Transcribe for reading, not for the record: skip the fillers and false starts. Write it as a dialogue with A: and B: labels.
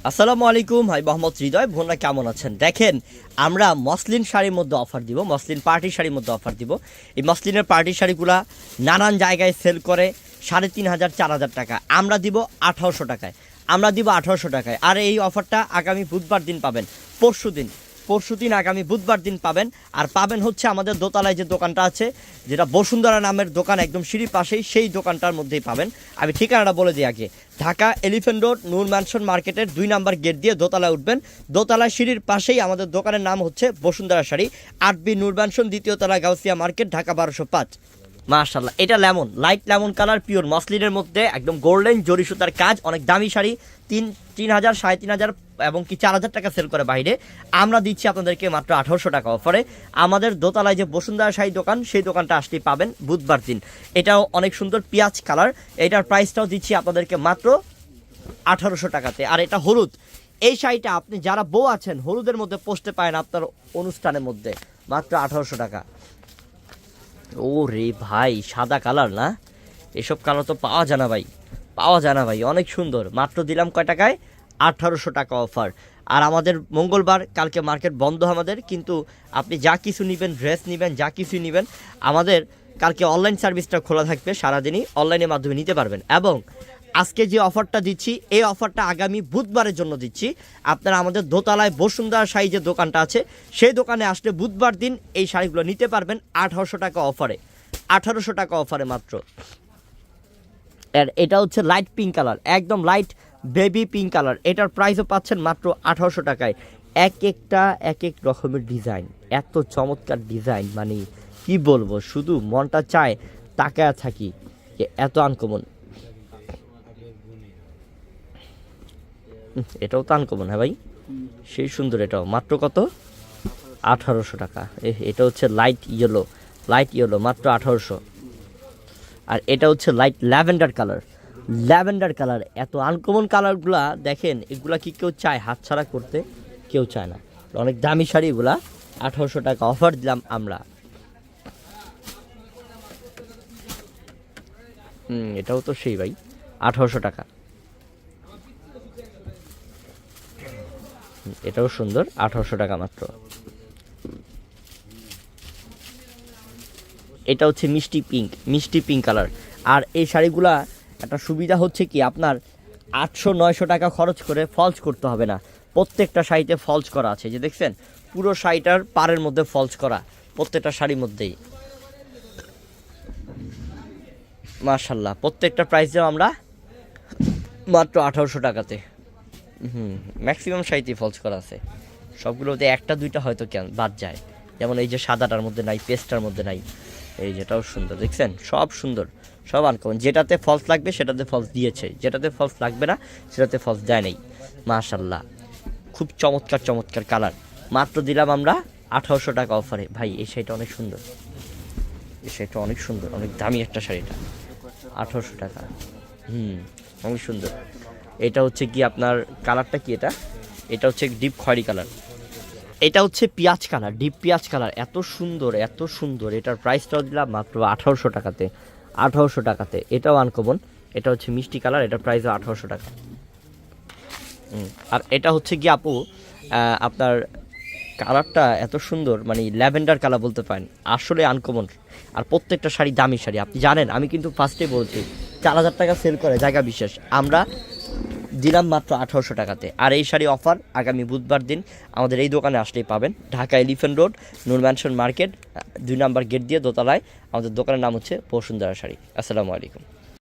A: আসসালামু আলাইকুম, ভাই মোহাম্মদ হৃদয়। বোনরা কেমন আছেন? দেখেন, আমরা মসলিন শাড়ির মধ্যে অফার দিব, মসলিন পার্টি শাড়ির মধ্যে অফার দিব। এই মসলিনের পার্টি শাড়িগুলা নানান জায়গায় সেল করে 3,500 4,000 টাকা, আমরা দিব 1800 টাকায়। আমরা দিব 1800 টাকায়। আর এই অফারটা আগামী বুধবার দিন পাবেন, পরশুদিন আগামী বুধবার দিন পাবেন। আর পাবেন হচ্ছে আমাদের দোতলায় যে দোকানটা আছে, যেটা বসুন্ধরা নামের দোকান, একদম সিঁড়ির পাশেই, সেই দোকানটার মধ্যেই পাবেন। আমি ঠিকানাটা বলে দিই আগে। ঢাকা এলিফ্যান্ট রোড নূর ম্যানশন মার্কেটের 2 নম্বর গেট দিয়ে দোতলায় উঠবেন। দোতলায় সিঁড়ির পাশেই আমাদের দোকানের নাম হচ্ছে বসুন্ধরা শাড়ি, 8B নূর ম্যানশন, 2য় তলা, গাউসিয়া মার্কেট, ঢাকা 1205। মাশাআল্লাহ, এটা lemon, light lemon colour, pure মসলিনের মধ্যে একদম গোল্ডেন জরি সুতার কাজ, অনেক দামি শাড়ি। 3,000 3,500 এবং কি 4,000 টাকা সেল করে বাইরে। আমরা দিচ্ছি আপনাদেরকে মাত্র 1800 টাকা অফারে। আমাদের দোতলায় যে বসুন্ধরা শাড়ি দোকান, সেই দোকানটা আসলেই পাবেন বুধবার দিন। এটাও অনেক সুন্দর পেঁয়াজ কালার, এটার প্রাইসটাও দিচ্ছি আপনাদেরকে মাত্র 1800 টাকাতে। আর এটা হলুদ, এই শাড়িটা আপনি যারা বউ আছেন হলুদের মধ্যে পরতে পারেন আপনার অনুষ্ঠানের মধ্যে, মাত্র 1800 টাকা। ও রে ভাই, সাদা কালার না, এসব কালার তো পাওয়া যায় না ভাই, পাওয়া যায় না ভাই, অনেক সুন্দর। মাত্র দিলাম কয় টাকায়? 1800 টাকা অফার। আর আমাদের মঙ্গলবার, কালকে মার্কেট বন্ধ আমাদের, কিন্তু আপনি যা কিছু নেবেন, ড্রেস নেবেন, যা কিছু নেবেন, আমাদের কালকে অনলাইন সার্ভিসটা খোলা থাকবে, সারাদিনই অনলাইনের মাধ্যমে নিতে পারবেন। এবং আজকে যে অফারটা দিচ্ছি, এই অফারটা আগামী বুধবারের জন্য দিচ্ছি। আপনারা আমাদের দোতলায় বসুন্ধরা শাড়ি যে দোকানটা আছে, সেই দোকানে আসলে বুধবার দিন এই শাড়িগুলো নিতে পারবেন 1800 টাকা অফারে, 1800 টাকা অফারে মাত্র। আর এটা হচ্ছে লাইট পিঙ্ক কালার, একদম লাইট বেবি পিঙ্ক কালার, এটার প্রাইসও পাচ্ছেন মাত্র 1800 টাকায়। এক একটা এক এক রকমের ডিজাইন, এত চমৎকার ডিজাইন, মানে কি বলবো, শুধু মনটা চায় তাকায় থাকি, এত আনকমন। এটাও তো আনকমন, হ্যাঁ ভাই, সেই সুন্দর। এটাও মাত্র কত? 1800 টাকা। এটা হচ্ছে লাইট ইয়েলো, লাইট ইয়েলো, মাত্র 1800। আর এটা হচ্ছে light lavender colour, lavender colour. এত আনকমন কালারগুলা দেখেন, এগুলা কি কেউ চায় হাতছাড়া করতে? কেউ চায় না। অনেক দামি শাড়ি এগুলা, 1800 টাকা অফার দিলাম আমরা। এটাও তো সেই ভাই, 1800 টাকা। এটাও সুন্দর, 1800 টাকা মাত্র। এটা হচ্ছে মিষ্টি পিঙ্ক, মিষ্টি পিঙ্ক কালার। আর এই শাড়িগুলা একটা সুবিধা হচ্ছে কি, আপনার 800-900 টাকা খরচ করে ফলস করতে হবে না। প্রত্যেকটা শাড়িতে ফলস করা আছে, যে দেখছেন পুরো শাড়িটার পাড়ের মধ্যে ফলস করা, প্রত্যেকটা শাড়ির মধ্যেই। মাশাল্লাহ, প্রত্যেকটা প্রাইস দেব আমরা মাত্র 1800 টাকাতে। ম্যাক্সিমাম শাড়িতেই ফলস করা আছে, সবগুলোতে একটা দুইটা হয়তো কেন বাদ যায়, যেমন এই যে সাদাটার মধ্যে নাই, পেস্টটার মধ্যে নাই। এই যেটাও সুন্দর, দেখছেন সব সুন্দর, সব আনকমন। যেটাতে ফলস লাগবে সেটাতে ফলস দিয়েছে, যেটাতে ফলস লাগবে না সেটাতে ফলস দেয় নেই। মাশাল্লাহ, খুব চমৎকার চমৎকার কালার। মাত্র দিলাম আমরা 1800 টাকা অফারে। ভাই এই শাড়িটা অনেক সুন্দর, এই শাড়িটা অনেক সুন্দর, অনেক দামি একটা শাড়িটা, 1800 টাকা। অনেক সুন্দর। এটা হচ্ছে কি আপনার কালারটা কি, এটা হচ্ছে ডিপ খয়েরি কালার, এটা হচ্ছে পেঁয়াজ কালার, ডিপ পেঁয়াজ কালার, এত সুন্দর এত সুন্দর। এটার প্রাইসটাও দিলাম মাত্র 1800 টাকাতে, 1800 টাকাতে। এটাও আনকমন, এটা হচ্ছে মিষ্টি কালার, এটার প্রাইসও 1800 টাকা। আর এটা হচ্ছে কি আপু, আপনার কালারটা এত সুন্দর, মানে ল্যাভেন্ডার কালার বলতে পারেন, আসলে আনকমন। আর প্রত্যেকটা শাড়ি দামি শাড়ি, আপনি জানেন, আমি কিন্তু ফার্স্টে বলছি 4000 টাকা সেল করে জায়গা বিশেষ, আমরা দিলাম মাত্র 1800 টাকাতে। আর এই শাড়ি অফার আগামী বুধবার দিন আমাদের এই দোকানে আসলেই পাবেন, ঢাকা এলিফ্যান্ট রোড নূর ম্যানশন মার্কেট, 2 নম্বর গেট দিয়ে দোতলায়। আমাদের দোকানের নাম হচ্ছে বসুন্ধরা শাড়ি। আসসালামু আলাইকুম।